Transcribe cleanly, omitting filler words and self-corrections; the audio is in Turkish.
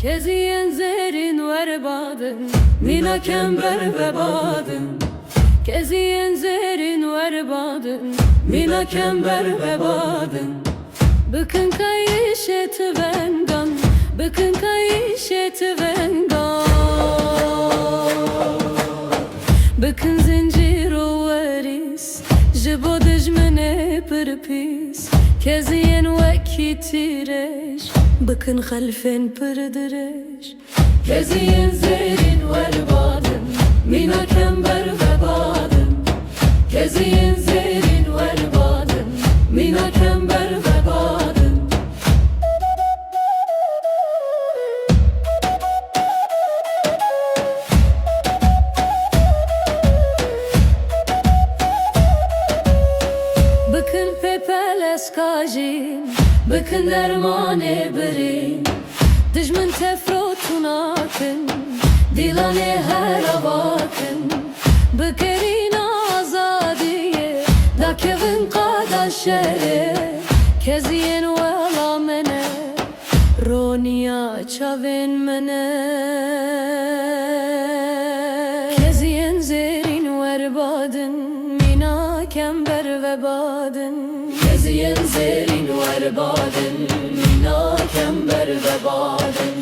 Keziyen zerin verbadın, mina kember ve badın. Keziyen zerin verbadın, mina kember ve badın. Bıkın kayışet vengan, bıkın kayışet vengan. Bıkın zincir o veris, jibo dijmene pırpis. Keziyen veki tireş, bıkın halfen pırdıreş. Keziyen zerin verbadın, mina kember ve badın. Keziyen zerin verbadın, mina kember ve badın. Bıkın pepeles kajin, bıkın dermane birin. Dijmin tefrotun akın, dilane her avakın. Bıkerin azadiye, da kevin qadaşere. Keziyen vela mene, roniya çavin mene. Keziyen zerin verbadın, mina kember ve badın. Keziyen zerin verbadın, mina kember ve badın.